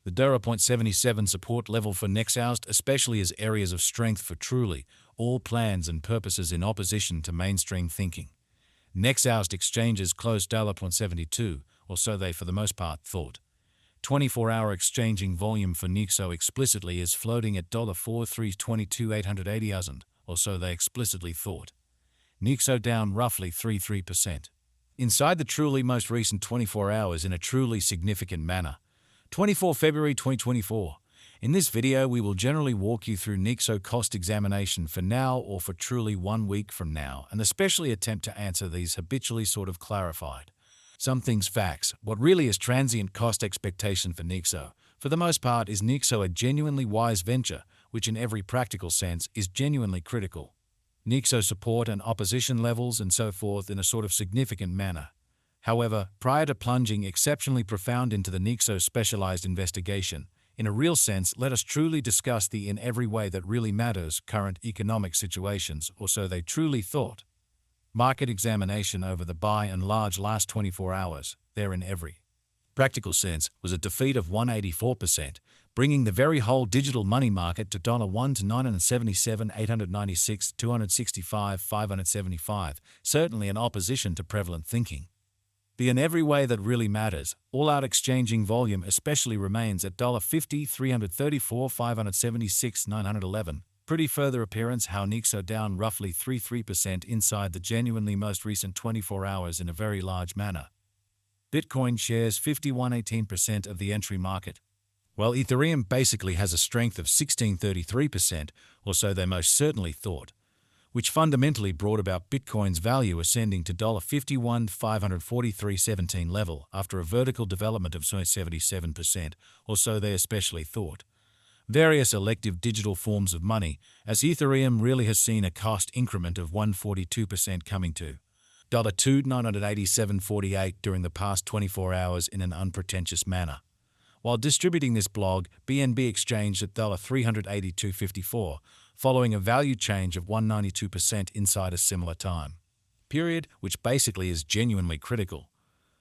The $0.77 support level for Nexo especially is areas of strength for truly all plans and purposes in opposition to mainstream thinking. Nexo exchanges closed $0.72, or so they for the most part thought. 24-hour exchanging volume for Nexo explicitly is floating at $4,322,880,000, or so they explicitly thought. Nexo down roughly 3%. Inside the truly most recent 24 hours in a truly significant manner. 24 February 2024. In this video, we will generally walk you through Nexo cost examination for now or for truly 1 week from now, and especially attempt to answer these habitually sort of clarified. Some things facts. What really is transient cost expectation for Nexo? For the most part, is Nexo a genuinely wise venture, which in every practical sense is genuinely critical? Nexo support and opposition levels and so forth in a sort of significant manner. However, prior to plunging exceptionally profound into the Nexo specialized investigation, in a real sense, let us truly discuss the in every way that really matters current economic situations, or so they truly thought. Market examination over the by and large last 24 hours, there in every practical sense, was a defeat of 184%, bringing the very whole digital money market to $1 to $977, 896, 265, 575, certainly in opposition to prevalent thinking. The in every way that really matters, all-out exchanging volume especially remains at $50, 334, 576, 911. Pretty further appearance how Nexo down roughly 3% inside the genuinely most recent 24 hours in a very large manner. Bitcoin shares 51.18% of the entry market, while Ethereum basically has a strength of 16.33%, or so they most certainly thought, which fundamentally brought about Bitcoin's value ascending to $51,543.17 level after a vertical development of 77%, or so they especially thought. Various elective digital forms of money, as Ethereum really has seen a cost increment of 142% coming to $2,987.48 during the past 24 hours in an unpretentious manner. While distributing this blog, BNB exchanged at $382.54, following a value change of 192% inside a similar time period, which basically is genuinely critical.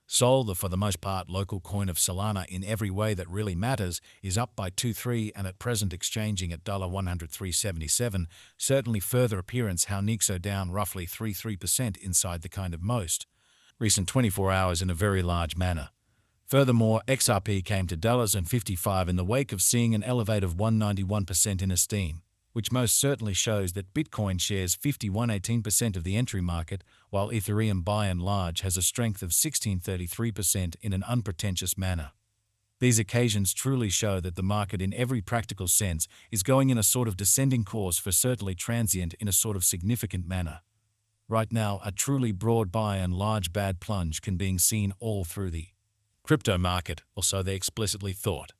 Sol, the for the most part local coin of Solana in every way that really matters, is up by 2.3 and at present exchanging at $103.77, certainly further appearance how Nexo down roughly 3% inside the kind of most recent 24 hours in a very large manner. Furthermore, XRP came to $55 in the wake of seeing an elevate of 191% in esteem, which most certainly shows that Bitcoin shares 51.18% of the entry market, while Ethereum by and large has a strength of 16.33% in an unpretentious manner. These occasions truly show that the market in every practical sense is going in a sort of descending course for certainly transient in a sort of significant manner. Right now, a truly broad by and large bad plunge can be seen all through the crypto market, or so they explicitly thought.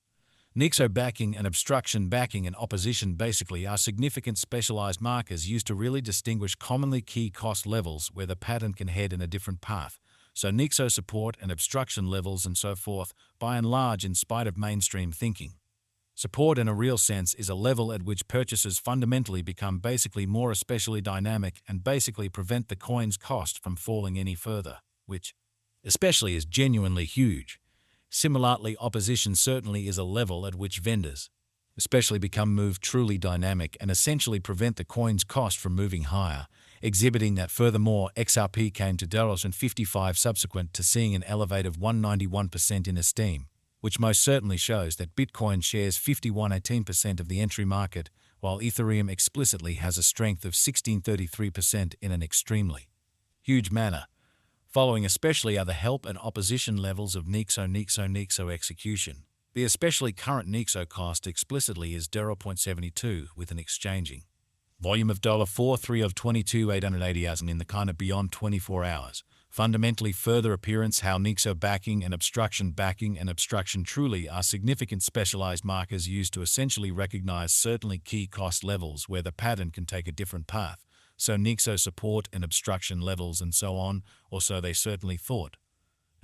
Nexo backing and obstruction backing and opposition basically are significant specialized markers used to really distinguish commonly key cost levels where the pattern can head in a different path. So Nexo support and obstruction levels and so forth, by and large in spite of mainstream thinking. Support in a real sense is a level at which purchases fundamentally become basically more especially dynamic and basically prevent the coin's cost from falling any further, which especially is genuinely huge. Similarly, opposition certainly is a level at which vendors especially become moved truly dynamic and essentially prevent the coin's cost from moving higher, exhibiting that furthermore XRP came to $55 subsequent to seeing an elevate of 191% in esteem, which most certainly shows that Bitcoin shares 51.18% of the entry market, while Ethereum explicitly has a strength of 16.33% in an extremely huge manner. Following especially are the help and opposition levels of Nexo execution. The especially current Nexo cost explicitly is $0.72 with an exchanging volume of $4.3 of 22,880,000 in the kind of beyond 24 hours. Fundamentally further appearance how Nexo backing and obstruction truly are significant specialized markers used to essentially recognize certainly key cost levels where the pattern can take a different path. So Nexo support and obstruction levels and so on, or so they certainly thought.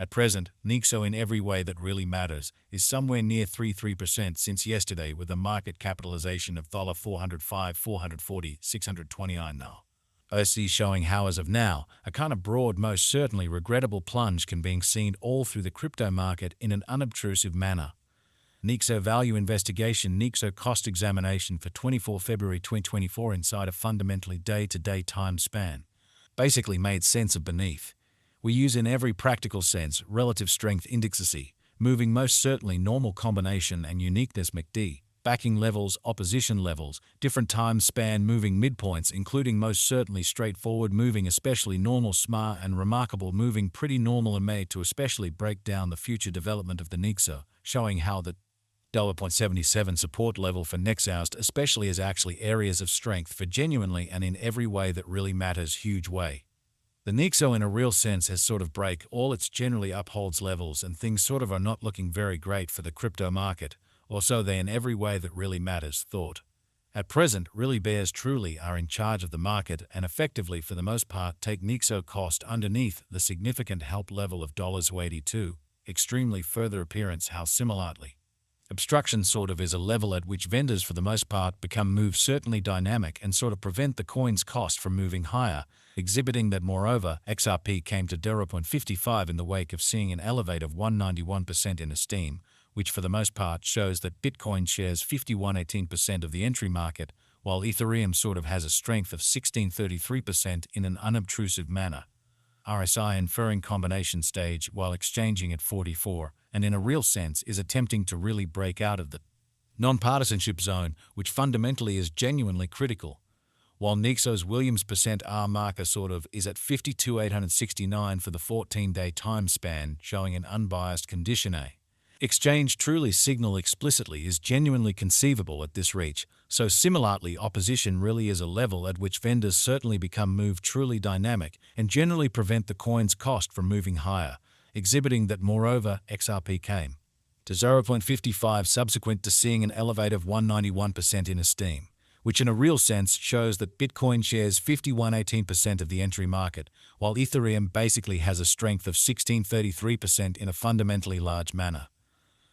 At present, Nexo in every way that really matters is somewhere near 3% since yesterday with a market capitalization of $405, 440, 629 now. OC showing how as of now, a kind of broad, most certainly regrettable plunge can be seen all through the crypto market in an unobtrusive manner. Nexo Value Investigation Nexo Cost Examination for 24 February 2024 inside a fundamentally day-to-day time span. Basically made sense of beneath. We use in every practical sense relative strength indexes, moving most certainly normal combination and uniqueness MACD, backing levels, opposition levels, different time span moving midpoints including most certainly straightforward moving especially normal SMA and remarkable moving pretty normal and made to especially break down the future development of the Nexo, showing how the $0.77 support level for Nexo especially is actually areas of strength for genuinely and in every way that really matters huge way. The Nexo in a real sense has sort of break all its generally upholds levels and things sort of are not looking very great for the crypto market, or so they in every way that really matters thought. At present, really bears truly are in charge of the market and effectively for the most part take Nexo cost underneath the significant help level of $82, extremely further appearance how similarly. Obstruction sort of is a level at which vendors for the most part become move certainly dynamic and sort of prevent the coin's cost from moving higher, exhibiting that moreover XRP came to 0.55 in the wake of seeing an elevate of 191% in esteem, which for the most part shows that Bitcoin shares 51.18% of the entry market, while Ethereum sort of has a strength of 16.33% in an unobtrusive manner. RSI inferring combination stage while exchanging at 44, and in a real sense is attempting to really break out of the non-partisanship zone, which fundamentally is genuinely critical. While Nexo's Williams %R marker sort of is at 52,869 for the 14-day time span, showing an unbiased condition A. Exchange truly signal explicitly is genuinely conceivable at this reach, so similarly opposition really is a level at which vendors certainly become move truly dynamic and generally prevent the coin's cost from moving higher, exhibiting that moreover XRP came to 0.55 subsequent to seeing an elevate of 191% in esteem, which in a real sense shows that Bitcoin shares 51.18% of the entry market, while Ethereum basically has a strength of 16.33% in a fundamentally large manner.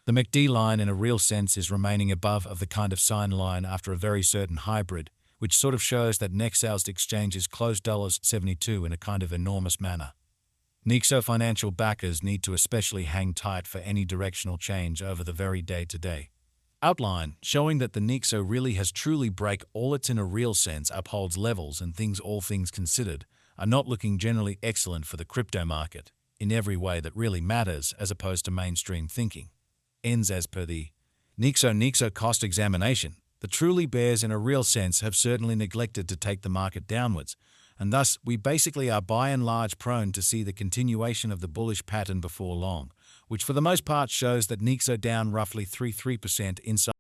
The MACD line in a real sense is remaining above of the kind of sign line after a very certain hybrid, which sort of shows that Nexo's exchange is closed $72 in a kind of enormous manner. Nexo financial backers need to especially hang tight for any directional change over the very day-to-day outline, showing that the Nexo really has truly break all its in a real sense upholds levels and things all things considered are not looking generally excellent for the crypto market, in every way that really matters as opposed to mainstream thinking. Ends as per the Nexo cost examination, the truly bears in a real sense have certainly neglected to take the market downwards, and thus we basically are by and large prone to see the continuation of the bullish pattern before long, which for the most part shows that Nexo down roughly 3% inside